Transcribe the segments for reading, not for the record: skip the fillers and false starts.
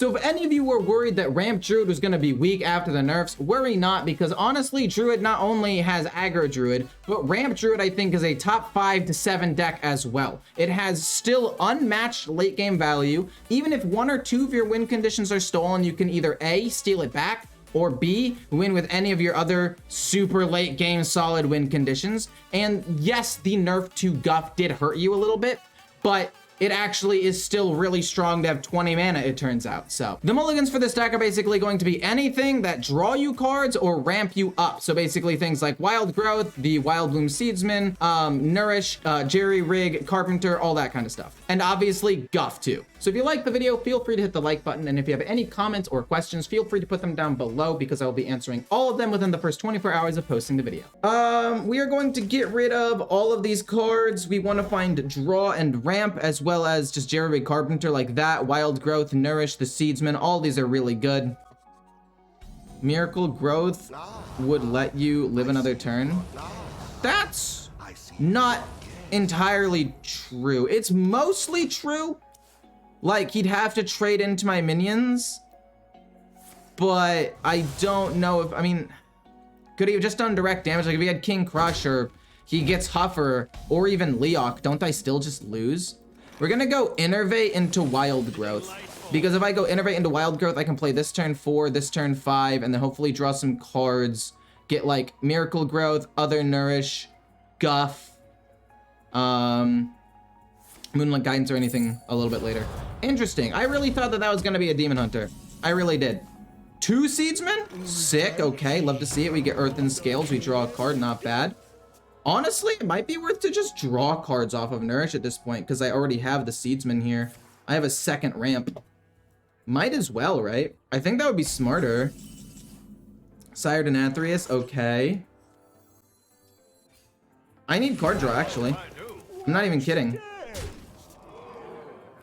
So if any of you were worried that Ramp Druid was going to be weak after the nerfs, worry not, because honestly, Druid not only has aggro Druid, but Ramp Druid I think is a top 5 to 7 deck as well. It has still unmatched late game value. Even if 1 or 2 of your win conditions are stolen, you can either A, steal it back, or B, win with any of your other super late game solid win conditions. And yes, the nerf to Guff did hurt you a little bit, but it actually is still really strong to have 20 mana, it turns out. So the mulligans for this deck are basically going to be anything that draw you cards or ramp you up. So basically things like Wild Growth, the Wild Bloom Seedsman, Nourish, Jerry Rig, Carpenter, all that kind of stuff. And obviously Guff too. So if you like the video, feel free to hit the like button. And if you have any comments or questions, feel free to put them down below because I will be answering all of them within the first 24 hours of posting the video. We are going to get rid of all of these cards. We want to find Draw and Ramp, as well as just Jerry Rig Carpenter like that, Wild Growth, Nourish, the Seedsman. All these are really good. Miracle Growth would let you live another turn. That's not entirely true. It's mostly true. Like, he'd have to trade into my minions, but I don't know if, I mean, could he have just done direct damage? Like, if he had King Crush, or he gets Huffer, or even Leok, don't I still just lose? We're gonna go Innervate into Wild Growth, because if I go Innervate into Wild Growth, I can play this turn 4, this turn 5, and then hopefully draw some cards, get like Miracle Growth, Other Nourish, Guff, Moonlight Guidance or anything a little bit later. Interesting. I really thought that that was going to be a Demon Hunter. I really did. 2 Seedsmen? Sick. Okay. Love to see it. We get Earthen Scales. We draw a card. Not bad. Honestly, it might be worth to just draw cards off of Nourish at this point because I already have the Seedsman here. I have a second ramp. Might as well, right? I think that would be smarter. Sire Denathrius. Okay. I need card draw, actually. I'm not even kidding.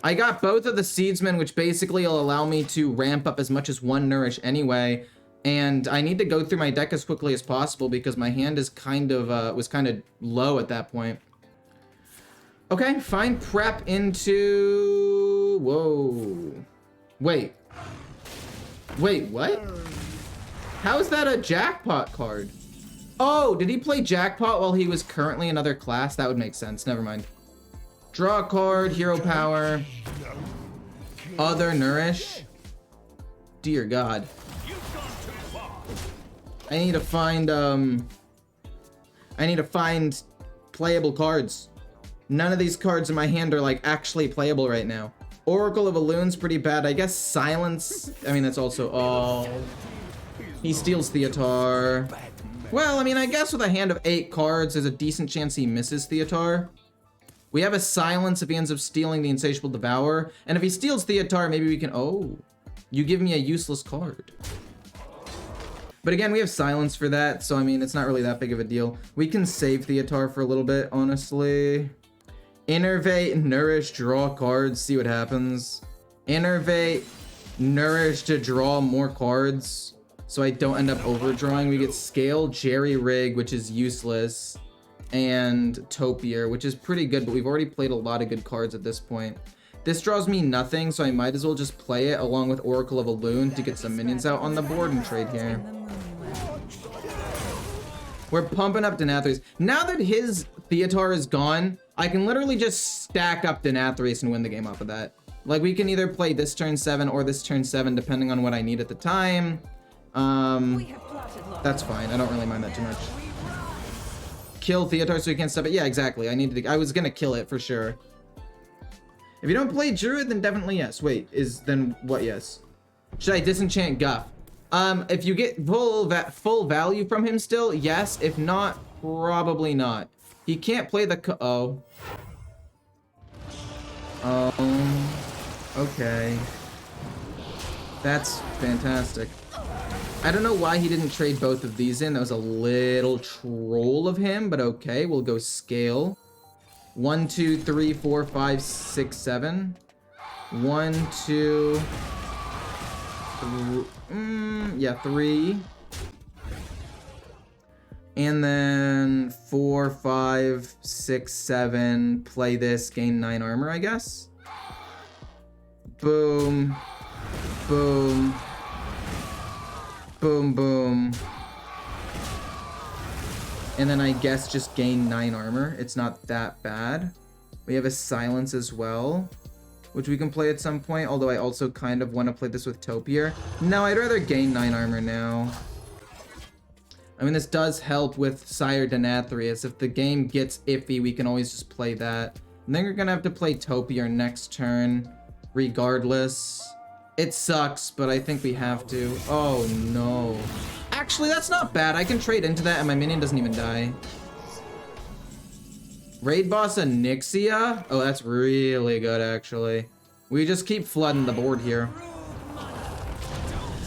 I got both of the Seedsmen, which basically will allow me to ramp up as much as 1 Nourish anyway. And I need to go through my deck as quickly as possible because my hand is kind of, was kind of low at that point. Okay, fine. Prep into... Whoa. Wait. Wait, what? How is that a Jackpot card? Oh, did he play Jackpot while he was currently another class? That would make sense. Never mind. Draw a card, Hero Power, Other Nourish. Dear God. I need to find playable cards. None of these cards in my hand are like actually playable right now. Oracle of Elun's pretty bad. I guess Silence. I mean, that's also, oh. He steals Theotar. Well, I mean, I guess with a hand of 8 cards, there's a decent chance he misses Theotar. We have a Silence if he ends up stealing the Insatiable Devourer. And if he steals Theotar, maybe we can... Oh, you give me a useless card. But again, we have Silence for that, so I mean, it's not really that big of a deal. We can save Theotar for a little bit, honestly. Innervate, Nourish, draw cards, see what happens. Innervate, Nourish to draw more cards, so I don't end up overdrawing. We get Scale, Jerry Rig, which is useless, and Topier, which is pretty good, but we've already played a lot of good cards at this point. This draws me nothing, so I might as well just play it along with Oracle of Elun to get some minions out on the board and trade here. We're pumping up Denathrius. Now that his Theotar is gone, I can literally just stack up Denathrius and win the game off of that. Like, we can either play this turn 7 or this turn 7, depending on what I need at the time. That's fine. I don't really mind that too much. Kill Theotar so he can't stop it. Yeah, exactly. I was gonna kill it for sure. If you don't play Druid, then definitely yes. Wait, then what yes? Should I disenchant Guff? If you get full value from him still, yes. If not, probably not. He can't play the oh. Okay. That's fantastic. I don't know why he didn't trade both of these in. That was a little troll of him, but okay. We'll go Scale. 1, 2, 3, 4, 5, 6, 7. 1, 2, 3. Yeah, 3. And then 4, 5, 6, 7. Play this, gain 9 armor, I guess. Boom. Boom. Boom, boom. And then I guess just gain 9 armor. It's not that bad. We have a silence as well, which we can play at some point, although I also kind of want to play this with Topier. No, I'd rather gain 9 armor now. I mean, this does help with Sire Denathrius. If the game gets iffy, we can always just play that. And then we're gonna have to play Topier next turn, regardless. It sucks, but I think we have to. Oh, no. Actually, that's not bad. I can trade into that and my minion doesn't even die. Raid boss Onyxia? Oh, that's really good, actually. We just keep flooding the board here.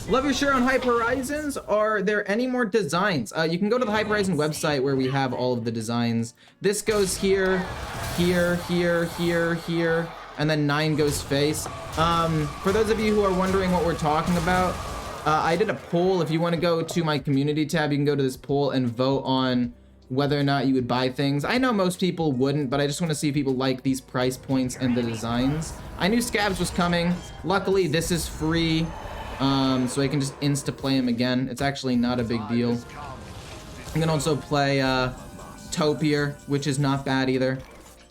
Love your share on Hype Horizons. Are there any more designs? You can go to the Hype Horizon website where we have all of the designs. This goes here, here, here, here, here, and then 9 goes face. For those of you who are wondering what we're talking about, I did a poll. If you want to go to my community tab, you can go to this poll and vote on whether or not you would buy things. I know most people wouldn't, but I just want to see if people like these price points and the designs. I knew Scabs was coming. Luckily, this is free, so I can just insta-play him again. It's actually not a big deal. I'm gonna also play Topier, which is not bad either.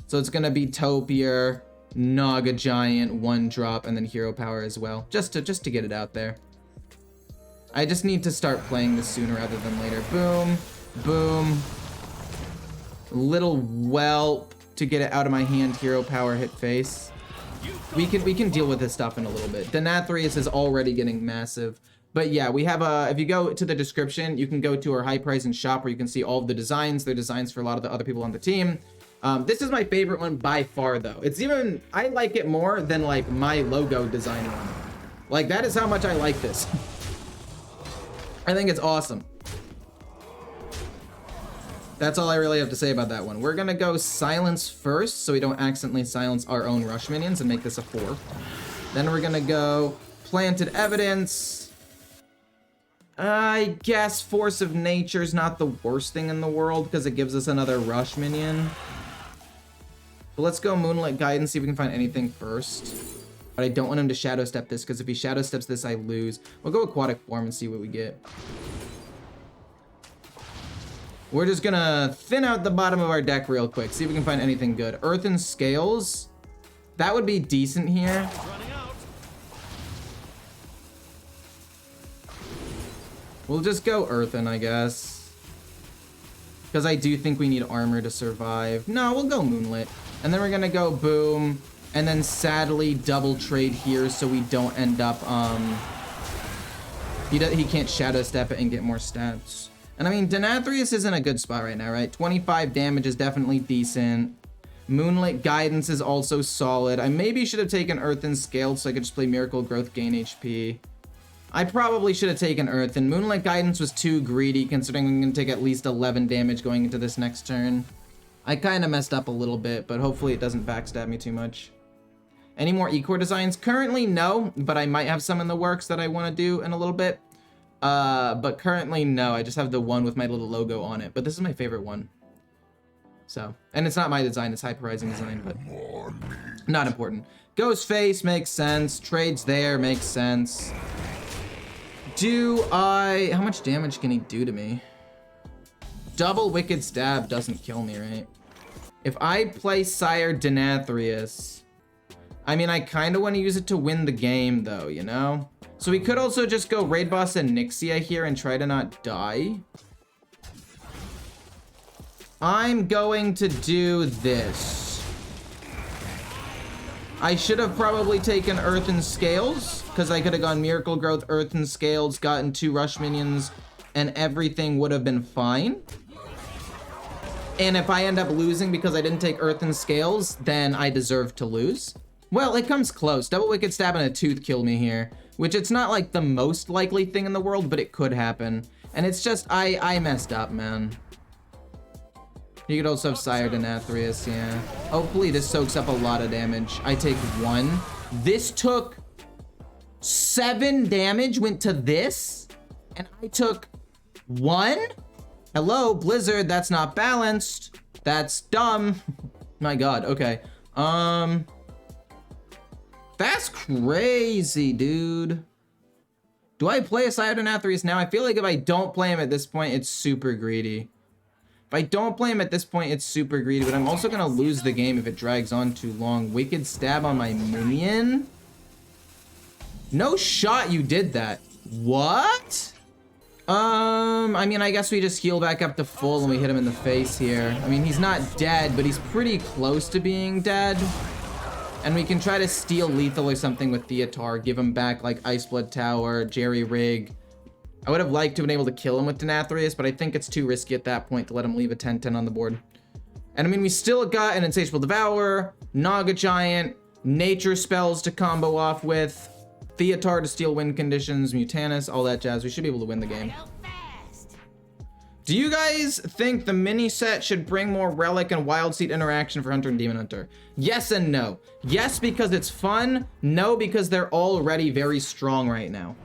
So it's gonna be Topier, Naga Giant, 1 drop, and then Hero Power as well, just to get it out there. I just need to start playing this sooner rather than later. Boom, boom. Little whelp to get it out of my hand. Hero Power, hit face. We can deal with this stuff in a little bit. Denathrius is already getting massive. But yeah, we have if you go to the description, you can go to our Hype Horizon shop where you can see all of the designs. They're designs for a lot of the other people on the team. This is my favorite one by far though. It's even, I like it more than like my logo design one. Like that is how much I like this. I think it's awesome. That's all I really have to say about that one. We're gonna go silence first so we don't accidentally silence our own rush minions and make this a 4. Then we're gonna go planted evidence. I guess force of nature is not the worst thing in the world because it gives us another rush minion. But let's go moonlit guidance, see if we can find anything first. But I don't want him to shadow step this because if he shadow steps this, I lose. We'll go aquatic form and see what we get. We're just gonna thin out the bottom of our deck real quick, see if we can find anything good. Earthen Scales, that would be decent here. We'll just go Earthen, I guess. Because I do think we need armor to survive. No, we'll go Moonlit. And then we're gonna go boom, and then sadly double trade here so we don't end up, he can't shadow step it and get more stats. And I mean, Denathrius is in a good spot right now, right? 25 damage is definitely decent. Moonlit Guidance is also solid. I maybe should have taken Earthen Scaled so I could just play Miracle Growth, gain HP. I probably should have taken Earthen. Moonlit Guidance was too greedy considering I'm going to take at least 11 damage going into this next turn. I kind of messed up a little bit, but hopefully it doesn't backstab me too much. Any more Ecore designs? Currently, no, but I might have some in the works that I want to do in a little bit. But currently, no. I just have the one with my little logo on it. But this is my favorite one. So, and it's not my design, it's Hype Horizon design, but not important. Ghost Face makes sense. Trades there makes sense. How much damage can he do to me? Double Wicked Stab doesn't kill me, right? If I play Sire Denathrius, I mean, I kind of want to use it to win the game, though, you know? So we could also just go Raid Boss Onyxia here and try to not die. I'm going to do this. I should have probably taken Earthen Scales, because I could have gone Miracle Growth, Earthen Scales, gotten 2 rush minions, and everything would have been fine. And if I end up losing because I didn't take Earthen Scales, then I deserve to lose. Well, it comes close. Double Wicked Stab and a Tooth kill me here, which it's not like the most likely thing in the world, but it could happen. And it's just, I messed up, man. You could also have Sire Denathrius, yeah. Hopefully this soaks up a lot of damage. I take 1. This took 7 damage, went to this, and I took 1? Hello, Blizzard, that's not balanced. That's dumb. My god, okay. That's crazy, dude. Do I play a Sire Denathrius now? I feel like if I don't play him at this point, it's super greedy. If I don't play him at this point, it's super greedy, but I'm also going to lose the game if it drags on too long. Wicked Stab on my minion? No shot you did that. What? I mean, I guess we just heal back up to full and we hit him in the face here. I mean, he's not dead, but he's pretty close to being dead. And we can try to steal lethal or something with Theatar, give him back like Iceblood Tower, Jerry Rig. I would have liked to have been able to kill him with Denathrius, but I think it's too risky at that point to let him leave a 10-10 on the board. And I mean, we still got an Insatiable Devourer, Naga Giant, Nature Spells to combo off with, Theatar to steal win conditions, Mutanus, all that jazz. We should be able to win the game. Do you guys think the mini set should bring more Relic and Wild Seed interaction for Hunter and Demon Hunter? Yes and no. Yes, because it's fun. No, because they're already very strong right now.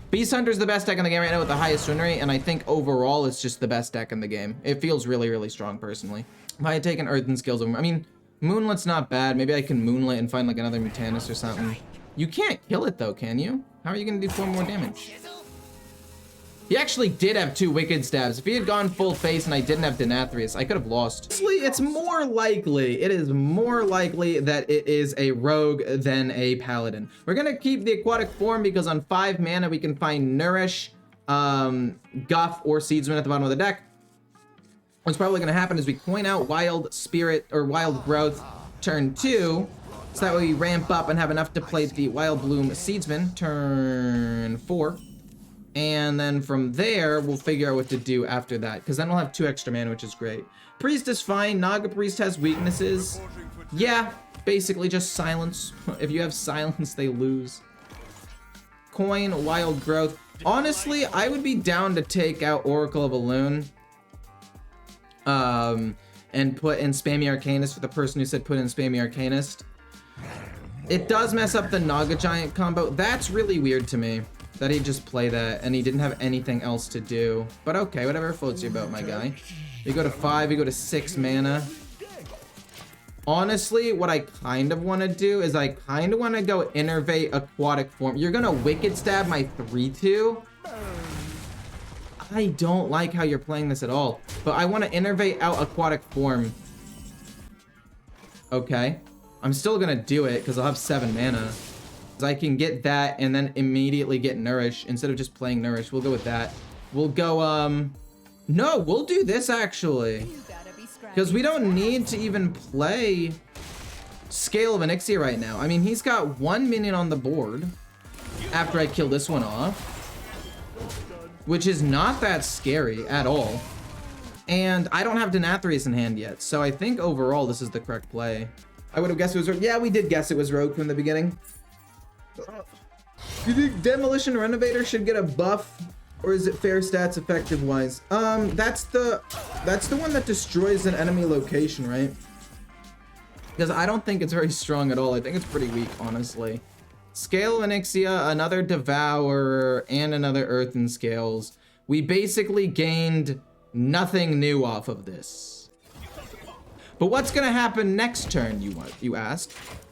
Beast Hunter's the best deck in the game right now with the highest win rate, and I think overall it's just the best deck in the game. It feels really, really strong personally. If I had taken Earthen Skills over, I mean, Moonlight's not bad. Maybe I can Moonlight and find like another Mutanus or something. You can't kill it though, can you? How are you gonna do 4 more damage? He actually did have 2 Wicked Stabs. If he had gone full face and I didn't have Denathrius, I could have lost. Honestly, it's more likely, it is more likely that it is a rogue than a paladin. We're gonna keep the aquatic form because on 5 mana we can find Nourish, Guff, or Seedsman at the bottom of the deck. What's probably gonna happen is we coin out Wild Spirit or Wild Growth turn 2, so that way we ramp up and have enough to play the Wild Bloom Seedsman turn 4. And then from there, we'll figure out what to do after that, because then we'll have 2 extra mana, which is great. Priest is fine. Naga Priest has weaknesses. Yeah, basically just silence. If you have silence, they lose. Coin, Wild Growth. Honestly, I would be down to take out Oracle of Elune. And put in Spammy Arcanist for the person who said put in Spammy Arcanist. It does mess up the Naga Giant combo. That's really weird to me. That he'd just play that and he didn't have anything else to do. But okay, whatever floats your boat, my guy. You go to 5, you go to 6 mana. Honestly, what I kind of want to do is I kind of want to go Innervate Aquatic Form. You're going to Wicked Stab my 3-2? I don't like how you're playing this at all. But I want to Innervate out Aquatic Form. Okay. I'm still going to do it because I'll have 7 mana. I can get that and then immediately get Nourish instead of just playing Nourish. We'll go with that. We'll go, no, we'll do this actually. Because we don't need to even play Scale of Onyxia right now. I mean, he's got 1 minion on the board after I kill this one off, which is not that scary at all. And I don't have Denathrius in hand yet, so I think overall this is the correct play. I would have guessed it was Rogue. Yeah, we did guess it was Rogue from the beginning. Do you think Demolition Renovator should get a buff, or is it fair stats effective wise? That's the one that destroys an enemy location, right? Because I don't think it's very strong at all. I think it's pretty weak, honestly. Scale of Onyxia, another Devourer, and another Earthen Scales. We basically gained nothing new off of this. But what's gonna happen next turn, you ask?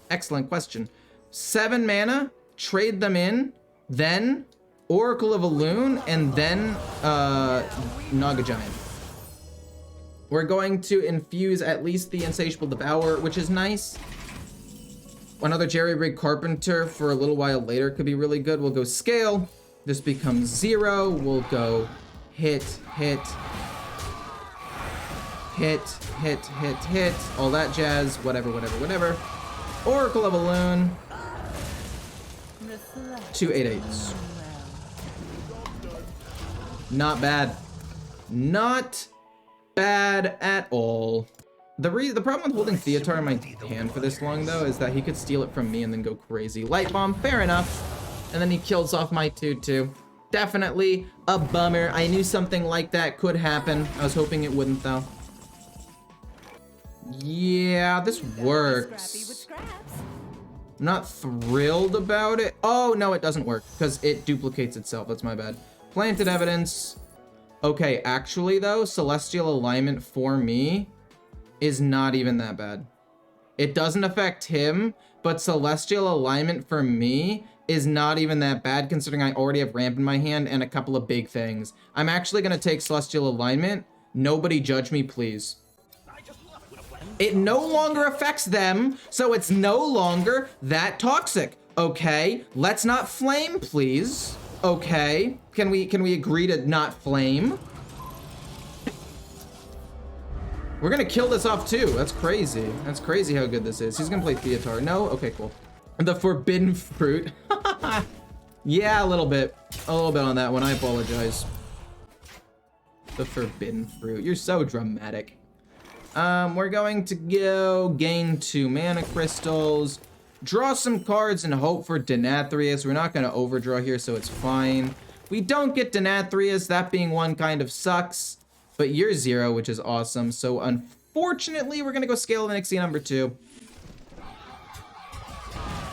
Excellent question. 7 mana, trade them in, then Oracle of Elune, and then Naga Giant. We're going to infuse at least the Insatiable Devourer, which is nice. Another Jerry Rig Carpenter for a little while later could be really good. We'll go Scale. This becomes 0. We'll go hit, hit, hit, hit, hit, hit, all that jazz, whatever, whatever, whatever. Oracle of Elune. 2 8/8s. Not bad. Not bad at all. The problem with holding Theatar in my hand for this long, though, is that he could steal it from me and then go crazy. Light Bomb, fair enough. And then he kills off my 2/2. Definitely a bummer. I knew something like that could happen. I was hoping it wouldn't, though. Yeah, this works. I'm not thrilled about it. Oh, no, it doesn't work because it duplicates itself. That's my bad. Planted Evidence. Okay, actually, though, Celestial Alignment for me is not even that bad. It doesn't affect him, but Celestial Alignment for me is not even that bad considering I already have ramp in my hand and a couple of big things. I'm actually going to take Celestial Alignment. Nobody judge me, please. It no longer affects them, so it's no longer that toxic. Okay, let's not flame, please. Okay, can we agree to not flame? We're gonna kill this off too. That's crazy. That's crazy how good this is. He's gonna play Theatar. No? Okay, cool. The Forbidden Fruit. Yeah, a little bit on that one. I apologize. The Forbidden Fruit. You're so dramatic. We're going to go gain 2 mana crystals, draw some cards and hope for Denathrius. We're not gonna overdraw here, so it's fine. We don't get Denathrius, that being one kind of sucks, but you're 0, which is awesome. So unfortunately, we're gonna go Scale of Nixie number 2.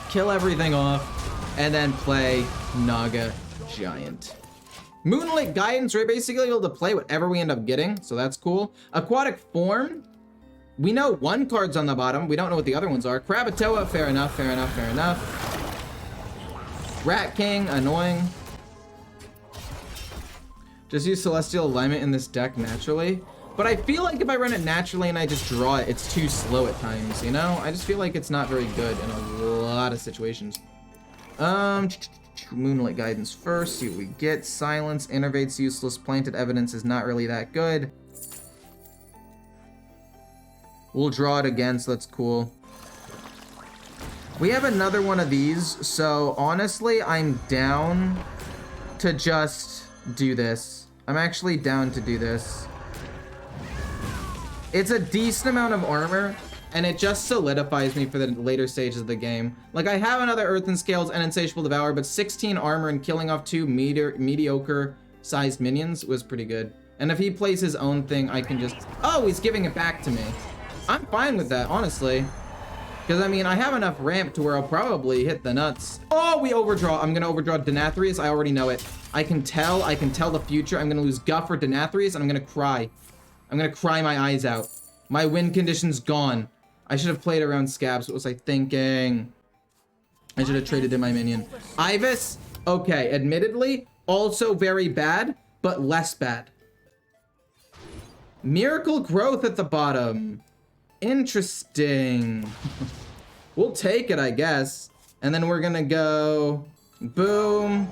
Kill everything off, and then play Naga Giant. Moonlit Guidance, we're basically able to play whatever we end up getting, so that's cool. Aquatic Form, we know 1 card's on the bottom, we don't know what the other ones are. Krakatoa, fair enough, fair enough, fair enough. Rat King, annoying. Just use Celestial Alignment in this deck naturally. But I feel like if I run it naturally and I just draw it, it's too slow at times, you know? I just feel like it's not very good in a lot of situations. Moonlit Guidance first, see what we get. Silence, Innervate's useless. Planted Evidence is not really that good. We'll draw it again, so that's cool. We have another one of these, so honestly, I'm down to just do this. I'm actually down to do this. It's a decent amount of armor, and it just solidifies me for the later stages of the game. Like, I have another Earthen Scales and Insatiable Devour, but 16 armor and killing off 2 mediocre-sized minions was pretty good. And if he plays his own thing, I can just... Oh, he's giving it back to me. I'm fine with that, honestly. Because, I mean, I have enough ramp to where I'll probably hit the nuts. Oh, we overdraw. I'm going to overdraw Denathrius. I already know it. I can tell the future. I'm going to lose Guff or Denathrius, and I'm going to cry. I'm going to cry my eyes out. My win condition's gone. I should have played around Scabs. What was I thinking? I should have traded in my minion. Ibis, okay, admittedly, also very bad, but less bad. Miracle Growth at the bottom. Interesting. We'll take it, I guess. And then we're gonna go... Boom.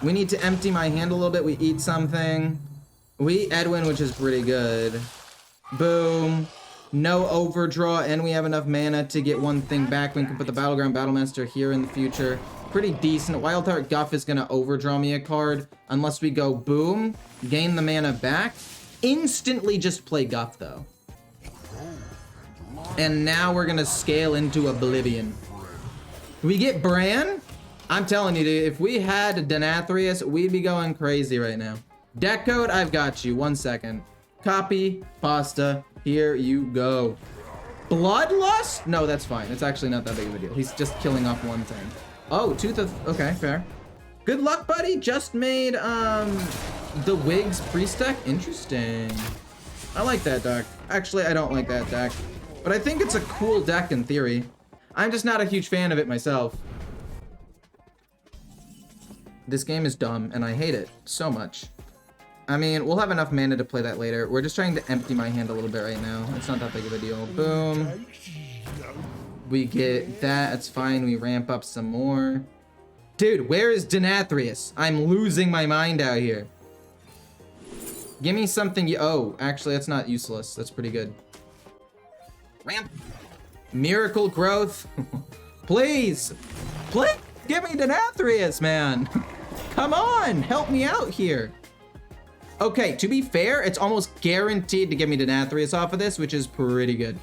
We need to empty my hand a little bit. We eat something. We eat Edwin, which is pretty good. Boom. No overdraw, and we have enough mana to get one thing back. We can put the Battleground Battlemaster here in the future. Pretty decent. Wild Heart Guff is gonna overdraw me a card. Unless we go boom, gain the mana back. Instantly just play Guff, though. And now we're gonna scale into Oblivion. We get Bran? I'm telling you, dude, if we had Denathrius, we'd be going crazy right now. Deck code, I've got you. 1 second. Copy, pasta, here you go. Bloodlust? No, that's fine. It's actually not that big of a deal. He's just killing off 1 thing. Oh, Tooth of... Okay, fair. Good luck, buddy. Just made, the Wigs Priest deck. Interesting. I like that deck. Actually, I don't like that deck. But I think it's a cool deck in theory. I'm just not a huge fan of it myself. This game is dumb, and I hate it so much. I mean, we'll have enough mana to play that later. We're just trying to empty my hand a little bit right now. It's not that big of a deal. Boom. We get that. It's fine. We ramp up some more. Dude, where is Denathrius? I'm losing my mind out here. Give me something. Oh, actually, that's not useless. That's pretty good. Ramp. Miracle Growth. Please. Please. Give me Denathrius, man. Come on. Help me out here. Okay, to be fair, it's almost guaranteed to give me Denathrius off of this, which is pretty good.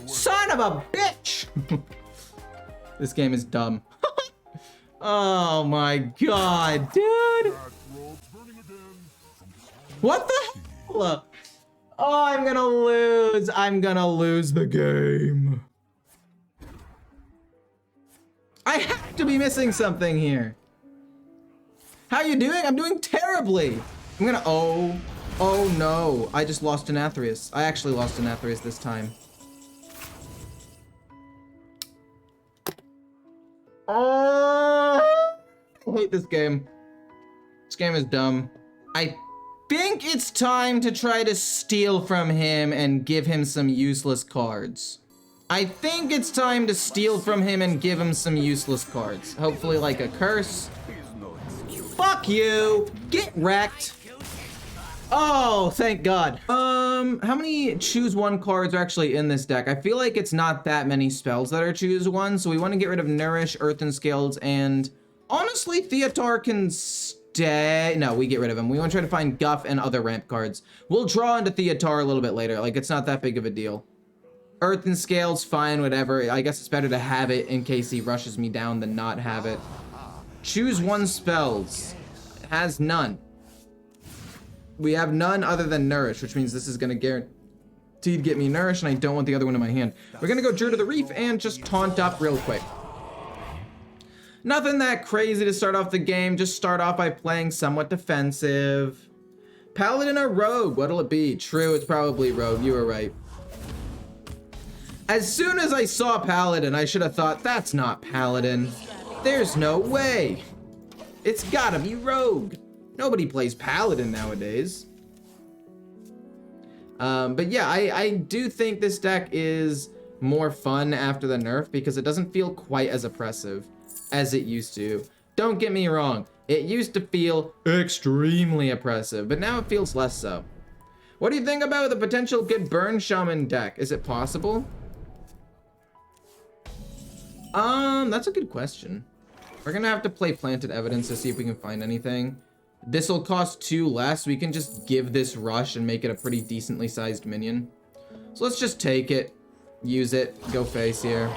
Son of a bitch! This game is dumb. Oh my god, dude! What the hell? Oh, I'm gonna lose. I'm gonna lose the game. I have to be missing something here. How you doing? I'm doing terribly. I'm gonna, oh no. I just lost Denathrius. I actually lost Denathrius this time. Oh! I hate this game. This game is dumb. I think it's time to try to steal from him and give him some useless cards. I think it's time to steal from him and give him some useless cards. Hopefully like a curse. Fuck you! Get wrecked! Oh, thank God. How many choose one cards are actually in this deck? I feel like it's not that many spells that are choose one, so we want to get rid of Nourish, Earthen Scales, and honestly, Theatar can stay. No, we get rid of him. We want to try to find Guff and other ramp cards. We'll draw into Theatar a little bit later. Like, it's not that big of a deal. Earthen Scales, fine, whatever. I guess it's better to have it in case he rushes me down than not have it. Choose one spells. It has none. We have none other than Nourish, which means this is going to guaranteed get me Nourish, and I don't want the other one in my hand. We're going to go Druid of the Reef and just taunt up real quick. Nothing that crazy to start off the game. Just start off by playing somewhat defensive. Paladin or Rogue? What'll it be? True, it's probably Rogue. You were right. As soon as I saw Paladin, I should have thought, that's not Paladin. There's no way. It's gotta be Rogue. Nobody plays Paladin nowadays. But yeah, I do think this deck is more fun after the nerf because it doesn't feel quite as oppressive as it used to. Don't get me wrong. It used to feel extremely oppressive, but now it feels less so. What do you think about the potential good Burn Shaman deck? Is it possible? That's a good question. We're gonna have to play Planted Evidence to see if we can find anything. This will cost 2 less. We can just give this Rush and make it a pretty decently sized minion. So let's just take it, use it, go face here.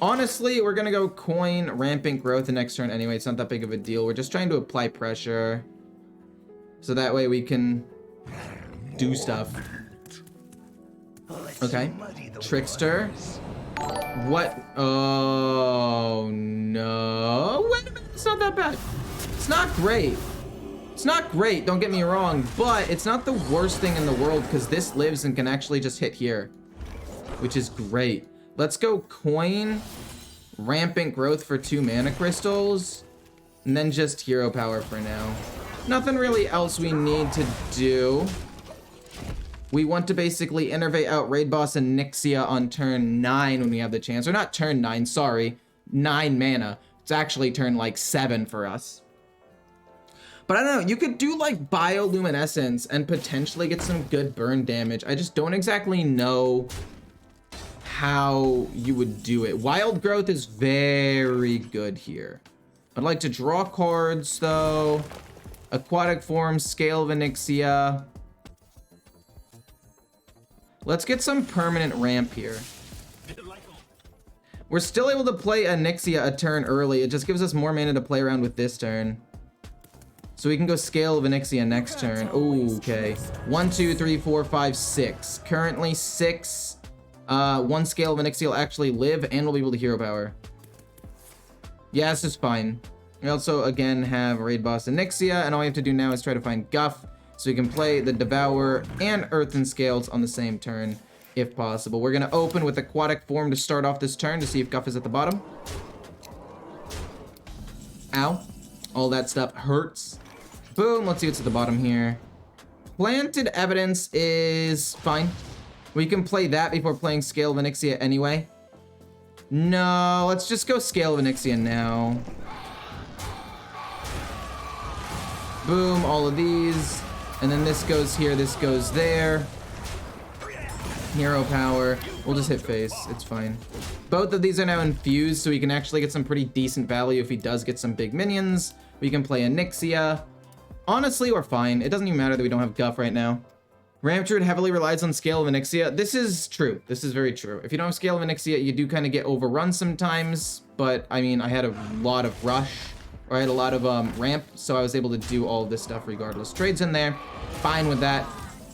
Honestly, we're gonna go coin Rampant Growth the next turn anyway. It's not that big of a deal. We're just trying to apply pressure so that way we can do stuff. Okay, Trickster. What? Oh no! Wait a minute, it's not that bad. It's not great. It's not great, don't get me wrong, but it's not the worst thing in the world because this lives and can actually just hit here, which is great. Let's go coin Rampant Growth for 2 mana crystals, and then just hero power for now. Nothing really else we need to do. We want to basically innervate out Raid Boss and Nixia on turn 9 when we have the chance. Or not turn 9, sorry. 9 mana. It's actually turn like 7 for us. But I don't know, you could do like Bioluminescence and potentially get some good burn damage. I just don't exactly know how you would do it. Wild Growth is very good here. I'd like to draw cards though. Aquatic Form, Scale of Onyxia. Let's get some permanent ramp here. We're still able to play Onyxia a turn early. It just gives us more mana to play around with this turn. So we can go Scale of Onyxia next turn. Ooh, okay. 1, 2, 3, 4, 5, 6. Currently 6. 1 Scale of Onyxia will actually live and we'll be able to hero power. Yeah, this is fine. We also, again, have Raid Boss Onyxia, and all we have to do now is try to find Guff, so we can play the Devour and Earthen Scales on the same turn, if possible. We're going to open with Aquatic Form to start off this turn to see if Guff is at the bottom. Ow. All that stuff hurts. Boom, let's see what's at the bottom here. Planted Evidence is fine. We can play that before playing Scale of Onyxia anyway. No, let's just go Scale of Onyxia now. Boom, all of these. And then this goes here, this goes there. Hero power. We'll just hit face, it's fine. Both of these are now infused, so we can actually get some pretty decent value if he does get some big minions. We can play Onyxia. Honestly, we're fine. It doesn't even matter that we don't have Guff right now. Ramp Druid heavily relies on Scale of Onyxia. This is true. This is very true. If you don't have Scale of Onyxia, you do kind of get overrun sometimes. But, I mean, I had a lot of Rush. Or I had a lot of ramp, so I was able to do all of this stuff regardless. Trades in there. Fine with that.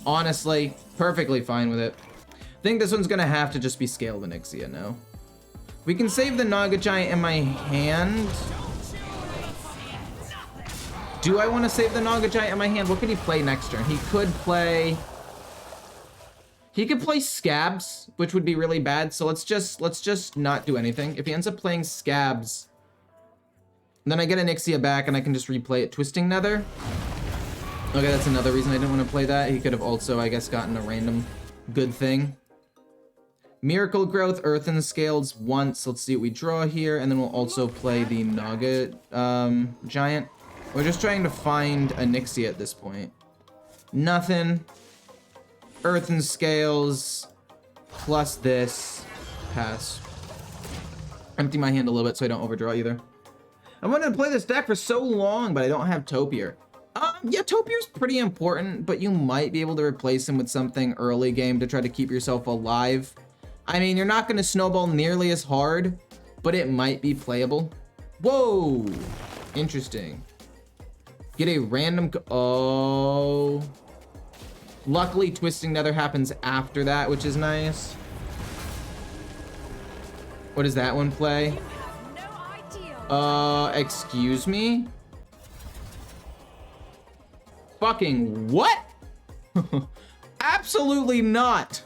Honestly, perfectly fine with it. I think this one's going to have to just be Scale of Onyxia now. We can save the Naga Giant in my hand. Do I want to save the Naga Giant in my hand? What could he play next turn? He could play Scabs, which would be really bad. So let's just not do anything. If he ends up playing Scabs, Then I get Onyxia back and I can just replay it. Twisting Nether. Okay, that's another reason I didn't want to play that. He could have also, I guess, gotten a random good thing. Miracle Growth, Earthen Scales once. Let's see what we draw here. And then we'll also play the Naga Giant. We're just trying to find Onyxia at this point. Nothing. Earthen Scales. Plus this. Pass. Empty my hand a little bit so I don't overdraw either. I wanted to play this deck for so long, but I don't have Topier. Yeah, Topier's pretty important, but you might be able to replace him with something early game to try to keep yourself alive. I mean, you're not going to snowball nearly as hard, but it might be playable. Whoa! Interesting. Get a random... Oh. Luckily, Twisting Nether happens after that, which is nice. What does that one play? Excuse me? Fucking what? Absolutely not.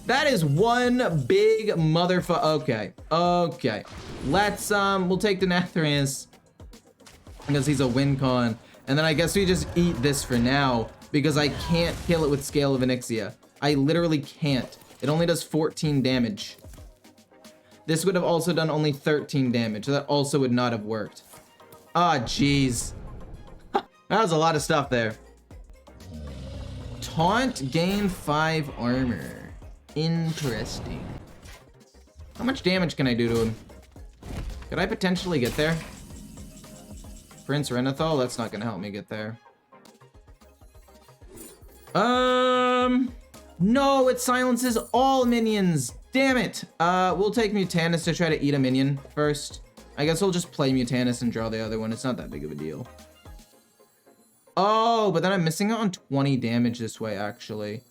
That is one big motherfucker. Okay. Let's, we'll take Denathrius because he's a win con. And then I guess we just eat this for now because I can't kill it with Scale of Onyxia. I literally can't. It only does 14 damage. This would have also done only 13 damage. So that also would not have worked. Ah, jeez. That was a lot of stuff there. Taunt, gain 5 armor. Interesting. How much damage can I do to him? Could I potentially get there? Prince Renathal? That's not gonna help me get there. No, it silences all minions. Damn it. We'll take Mutanus to try to eat a minion first. I guess we'll just play Mutanus and draw the other one. It's not that big of a deal. Oh, but then I'm missing out on 20 damage this way, actually.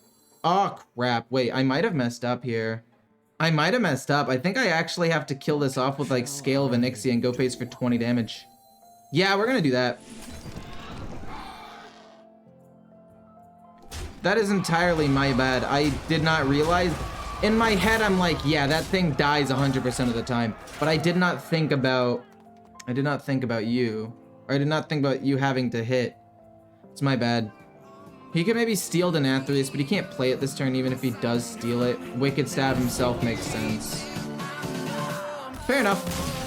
Oh, crap. Wait, I might have messed up here. I might have messed up. I think I actually have to kill this off with, like, Scale of Onyxia and go face for 20 damage. Yeah, we're gonna do that. That is entirely my bad. I did not realize. In my head, I'm like, yeah, that thing dies 100% of the time. But I did not think about you. Or I did not think about you having to hit. It's my bad. He could maybe steal Denathrius, but he can't play it this turn even if he does steal it. Wicked Stab himself makes sense. Fair enough.